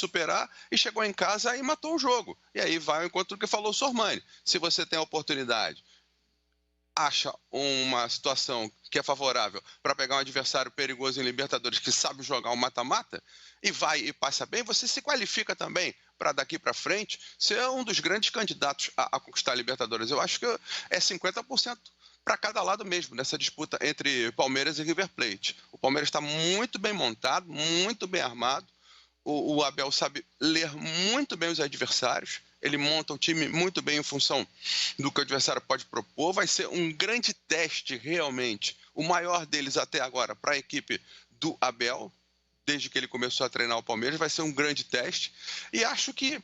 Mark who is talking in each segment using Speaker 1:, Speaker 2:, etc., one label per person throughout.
Speaker 1: superar e chegou em casa e matou o jogo. E aí vai ao encontro do que falou o Sormani. Se você tem a oportunidade, acha uma situação que é favorável para pegar um adversário perigoso em Libertadores que sabe jogar um mata-mata e vai e passa bem, você se qualifica também para daqui para frente ser um dos grandes candidatos a conquistar a Libertadores. Eu acho que é 50% para cada lado mesmo, nessa disputa entre Palmeiras e River Plate. O Palmeiras está muito bem montado, muito bem armado. O Abel sabe ler muito bem os adversários. Ele monta o time muito bem em função do que o adversário pode propor. Vai ser um grande teste, realmente, o maior deles até agora para a equipe do Abel, desde que ele começou a treinar o Palmeiras. Vai ser um grande teste. E acho que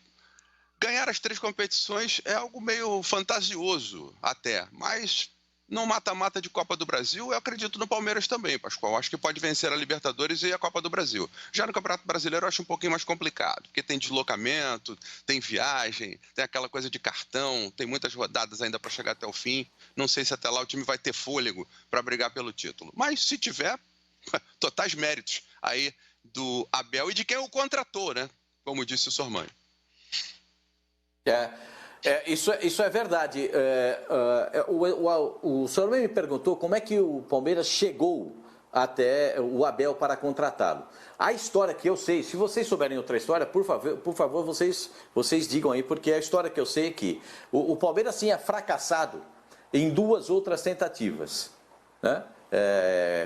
Speaker 1: ganhar as 3 competições é algo meio fantasioso até, mas no mata-mata de Copa do Brasil, eu acredito no Palmeiras também, Pascoal. Acho que pode vencer a Libertadores e a Copa do Brasil. Já no Campeonato Brasileiro eu acho um pouquinho mais complicado, porque tem deslocamento, tem viagem, tem aquela coisa de cartão, tem muitas rodadas ainda para chegar até o fim. Não sei se até lá o time vai ter fôlego para brigar pelo título. Mas se tiver, totais méritos aí do Abel e de quem o contratou, né? Como disse o Sormani.
Speaker 2: Isso é verdade. O senhor me perguntou como é que o Palmeiras chegou até o Abel para contratá-lo. A história que eu sei, se vocês souberem outra história, por favor vocês digam aí, porque a história que eu sei é que o Palmeiras tinha fracassado em 2 outras tentativas, né?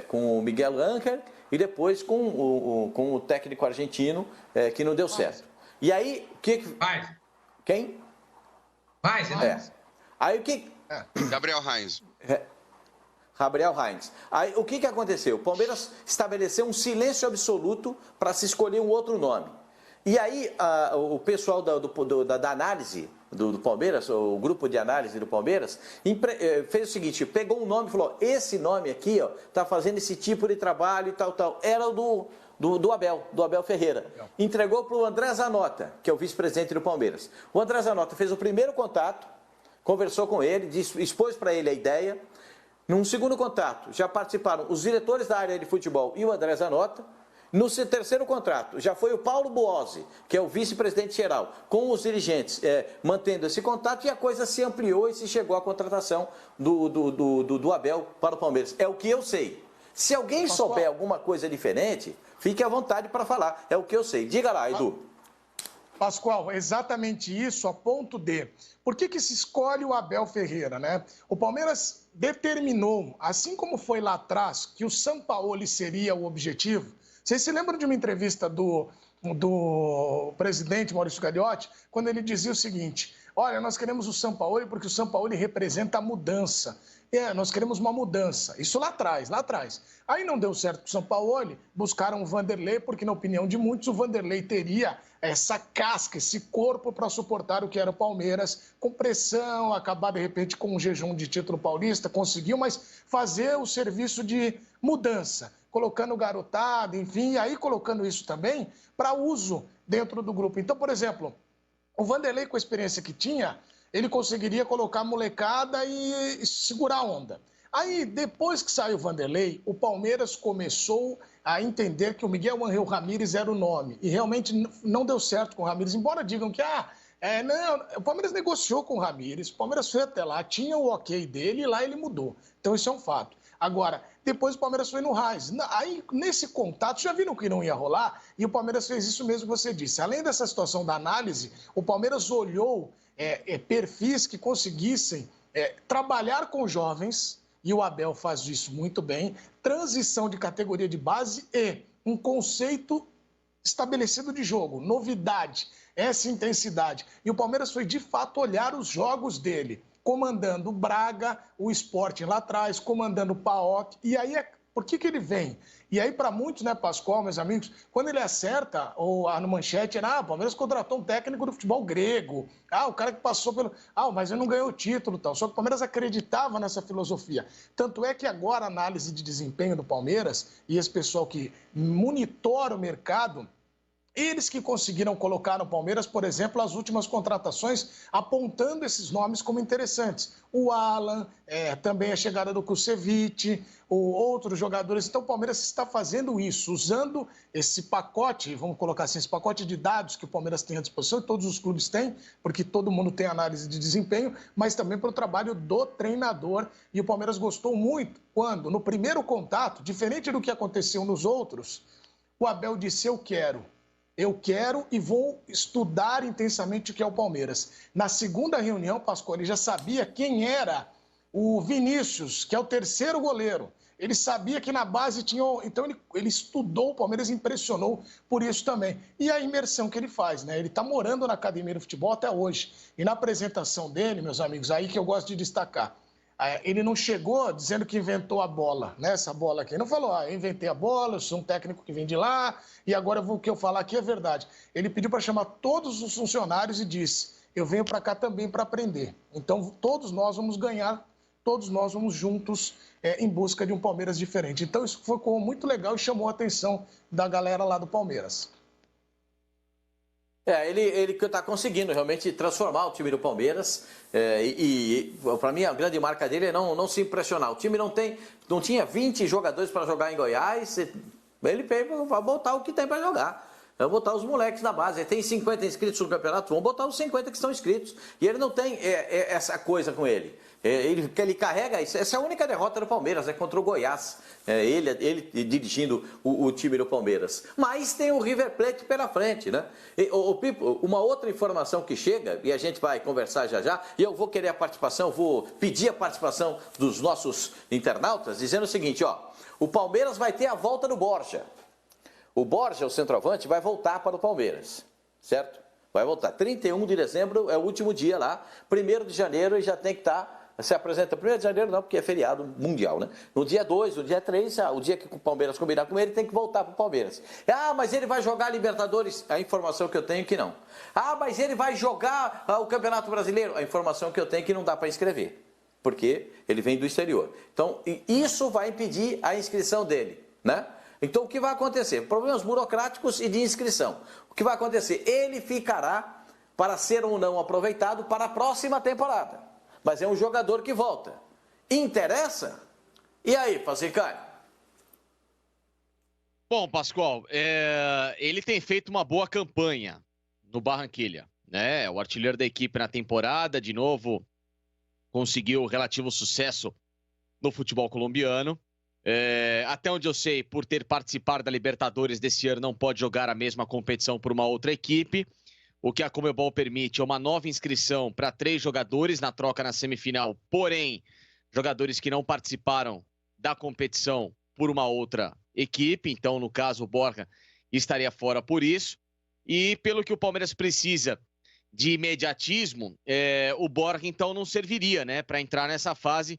Speaker 2: Com o Miguel Ángel e depois com o técnico argentino, que não deu certo. E aí, quem? Aí o que...
Speaker 1: Gabriel Heinz.
Speaker 2: Gabriel Heinz. Aí o que aconteceu? O Palmeiras estabeleceu um silêncio absoluto para se escolher um outro nome. E aí o pessoal da análise do Palmeiras, o grupo de análise do Palmeiras, fez o seguinte: pegou um nome e falou: esse nome aqui está fazendo esse tipo de trabalho e tal. Era o do Abel Ferreira. Entregou para o André Zanota, que é o vice-presidente do Palmeiras. O André Zanota fez o primeiro contato, conversou com ele, expôs para ele a ideia. Num segundo contato, já participaram os diretores da área de futebol e o André Zanota. No terceiro contrato, já foi o Paulo Boazzi, que é o vice-presidente geral, com os dirigentes, mantendo esse contato, e a coisa se ampliou e se chegou à contratação do Abel para o Palmeiras. É o que eu sei. Se alguém souber alguma coisa diferente, fique à vontade para falar. É o que eu sei. Diga lá, Edu.
Speaker 3: Pascoal, exatamente isso, a ponto de... Por que se escolhe o Abel Ferreira, né? O Palmeiras determinou, assim como foi lá atrás, que o Sampaoli seria o objetivo. Vocês se lembram de uma entrevista do presidente Maurício Gagliotti, quando ele dizia o seguinte: olha, nós queremos o Sampaoli porque o Sampaoli representa a mudança. Nós queremos uma mudança. Isso lá atrás. Aí não deu certo com o Sampaoli, buscaram o Vanderlei, porque na opinião de muitos o Vanderlei teria essa casca, esse corpo para suportar o que era o Palmeiras, com pressão, acabar de repente com um jejum de título paulista, conseguiu, mas fazer o serviço de mudança, colocando garotada, enfim, e aí colocando isso também para uso dentro do grupo. Então, por exemplo, o Vanderlei, com a experiência que tinha, ele conseguiria colocar a molecada e segurar a onda. Aí, depois que saiu o Vanderlei, o Palmeiras começou a entender que o Miguel Ángel Ramírez era o nome. E realmente não deu certo com o Ramírez, embora digam que não, o Palmeiras negociou com o Ramírez, o Palmeiras foi até lá, tinha o ok dele e lá ele mudou. Então, isso é um fato. Agora, depois o Palmeiras foi no Raiz. Aí, nesse contato, já viram que não ia rolar? E o Palmeiras fez isso mesmo que você disse. Além dessa situação da análise, o Palmeiras olhou perfis que conseguissem trabalhar com jovens, e o Abel faz isso muito bem, transição de categoria de base e um conceito estabelecido de jogo, novidade, essa intensidade. E o Palmeiras foi, de fato, olhar os jogos dele, comandando o Braga, o Sporting lá atrás, comandando o PAOK, e aí por que ele vem? E aí, para muitos, né, Pascoal, meus amigos, quando ele acerta, ou no manchete, o Palmeiras contratou um técnico do futebol grego, o cara que passou pelo... mas ele não ganhou o título, tal. Só que o Palmeiras acreditava nessa filosofia. Tanto é que agora a análise de desempenho do Palmeiras, e esse pessoal que monitora o mercado, Eles que conseguiram colocar no Palmeiras, por exemplo, as últimas contratações, apontando esses nomes como interessantes. O Alan, também a chegada do Kusevich, outros jogadores. Então, o Palmeiras está fazendo isso, usando esse pacote, vamos colocar assim, esse pacote de dados que o Palmeiras tem à disposição, e todos os clubes têm, porque todo mundo tem análise de desempenho, mas também para o trabalho do treinador. E o Palmeiras gostou muito quando, no primeiro contato, diferente do que aconteceu nos outros, o Abel disse: eu quero e vou estudar intensamente o que é o Palmeiras. Na segunda reunião, Pascoal, ele já sabia quem era o Vinícius, que é o terceiro goleiro. Ele sabia que na base tinha... Então, ele estudou o Palmeiras, impressionou por isso também. E a imersão que ele faz, né? Ele está morando na academia do futebol até hoje. E na apresentação dele, meus amigos, aí que eu gosto de destacar, ele não chegou dizendo que inventou a bola, né? Essa bola aqui. Ele não falou, eu inventei a bola, eu sou um técnico que vem de lá, e agora o que eu falar aqui é verdade. Ele pediu para chamar todos os funcionários e disse: eu venho para cá também para aprender. Então, todos nós vamos ganhar, todos nós vamos juntos em busca de um Palmeiras diferente. Então, isso ficou muito legal e chamou a atenção da galera lá do Palmeiras.
Speaker 2: Ele está conseguindo realmente transformar o time do Palmeiras para mim a grande marca dele é não se impressionar. O time não tinha 20 jogadores para jogar em Goiás, ele vai botar o que tem para jogar. Vai botar os moleques na base. Ele tem 50 inscritos no campeonato, vão botar os 50 que estão inscritos. E ele não tem essa coisa com ele. Ele carrega isso. Essa é a única derrota do Palmeiras, contra o Goiás. Ele dirigindo o time do Palmeiras. Mas tem o River Plate pela frente, né? Pipo, uma outra informação que chega, e a gente vai conversar já, e eu vou querer a participação, vou pedir a participação dos nossos internautas, dizendo o seguinte, o Palmeiras vai ter a volta do Borja. O Borja, o centroavante, vai voltar para o Palmeiras, certo? Vai voltar. 31 de dezembro é o último dia lá. 1º de janeiro ele já tem que estar... Se apresenta 1º de janeiro não, porque é feriado mundial, né? No dia 2, no dia 3, o dia que o Palmeiras combinar com ele, tem que voltar para o Palmeiras. Mas ele vai jogar Libertadores? A informação que eu tenho é que não. Mas ele vai jogar o Campeonato Brasileiro? A informação que eu tenho é que não dá para inscrever, porque ele vem do exterior. Então, isso vai impedir a inscrição dele, né? Então, o que vai acontecer? Problemas burocráticos e de inscrição. O que vai acontecer? Ele ficará para ser ou não aproveitado para a próxima temporada. Mas é um jogador que volta. Interessa? E aí, Fazicani?
Speaker 4: Bom, Pascoal, ele tem feito uma boa campanha no Barranquilla, né? O artilheiro da equipe na temporada, de novo, conseguiu relativo sucesso no futebol colombiano. Até onde eu sei, por ter participado da Libertadores desse ano, não pode jogar a mesma competição por uma outra equipe. O que a Conmebol permite é uma nova inscrição para 3 jogadores na troca na semifinal, porém, jogadores que não participaram da competição por uma outra equipe. Então, no caso, o Borja estaria fora por isso. E pelo que o Palmeiras precisa de imediatismo, o Borja, então, não serviria, né, para entrar nessa fase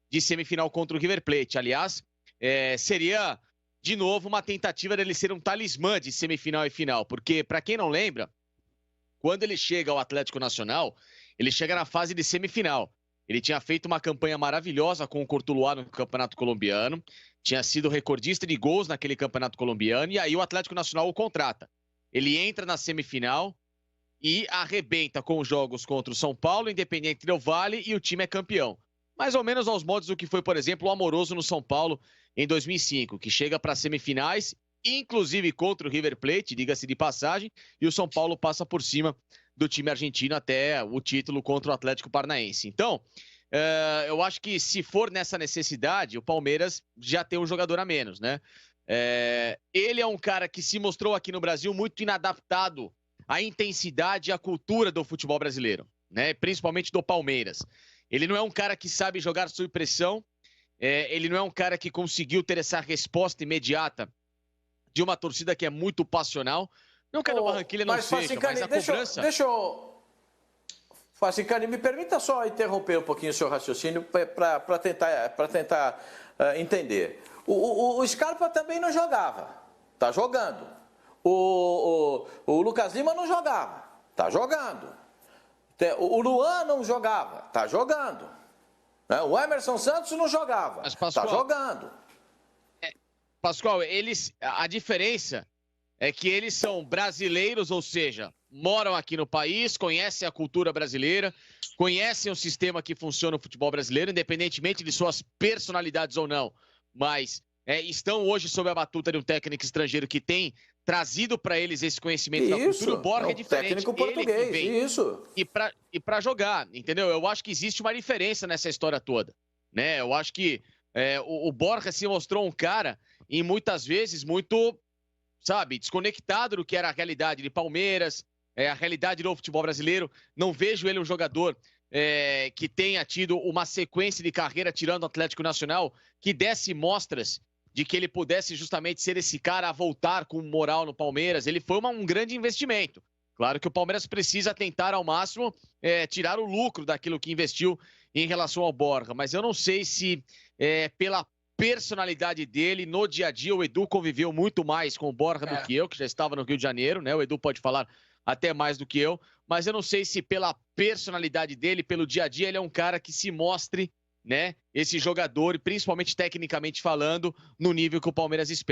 Speaker 4: de semifinal contra o River Plate. Aliás, seria, de novo, uma tentativa dele ser um talismã de semifinal e final, porque, para quem não lembra, quando ele chega ao Atlético Nacional, ele chega na fase de semifinal. Ele tinha feito uma campanha maravilhosa com o Cortuluá no Campeonato Colombiano, tinha sido recordista de gols naquele Campeonato Colombiano, e aí o Atlético Nacional o contrata. Ele entra na semifinal e arrebenta com os jogos contra o São Paulo, Independiente Del Valle, e o time é campeão. Mais ou menos aos modos do que foi, por exemplo, o Amoroso no São Paulo em 2005, que chega para semifinais, inclusive contra o River Plate, diga-se de passagem, e o São Paulo passa por cima do time argentino até o título contra o Atlético Paranaense. Então, eu acho que se for nessa necessidade, o Palmeiras já tem um jogador a menos, né? Ele é um cara que se mostrou aqui no Brasil muito inadaptado à intensidade e à cultura do futebol brasileiro, né? Principalmente do Palmeiras. Ele não é um cara que sabe jogar sob pressão, ele não é um cara que conseguiu ter essa resposta imediata de uma torcida que é muito passional. Não que a Barranquilla não seja, mas a cobrança...
Speaker 2: Fazicani, me permita só interromper um pouquinho o seu raciocínio para tentar entender. O Scarpa também não jogava, está jogando. O Lucas Lima não jogava, está jogando. O Luan não jogava, está jogando. O Emerson Santos não jogava, está jogando.
Speaker 4: Pascoal, a diferença é que eles são brasileiros, ou seja, moram aqui no país, conhecem a cultura brasileira, conhecem o sistema que funciona no futebol brasileiro, independentemente de suas personalidades ou não, mas estão hoje sob a batuta de um técnico estrangeiro que tem trazido para eles esse conhecimento da cultura. O Borja é diferente.
Speaker 2: Técnico português,
Speaker 4: vem
Speaker 2: isso.
Speaker 4: E para jogar, entendeu? Eu acho que existe uma diferença nessa história toda, né? Eu acho que o Borja se mostrou um cara, e muitas vezes, muito, sabe, desconectado do que era a realidade de Palmeiras, a realidade do futebol brasileiro. Não vejo ele um jogador que tenha tido uma sequência de carreira, tirando o Atlético Nacional, que desse mostras de que ele pudesse justamente ser esse cara a voltar com moral no Palmeiras. Ele foi um grande investimento. Claro que o Palmeiras precisa tentar ao máximo tirar o lucro daquilo que investiu em relação ao Borja, mas eu não sei se pela personalidade dele, no dia a dia, o Edu conviveu muito mais com o Borja do que eu, que já estava no Rio de Janeiro, né? O Edu pode falar até mais do que eu, mas eu não sei se pela personalidade dele, pelo dia a dia, ele é um cara que se mostre, né, esse jogador, principalmente tecnicamente falando, no nível que o Palmeiras espera.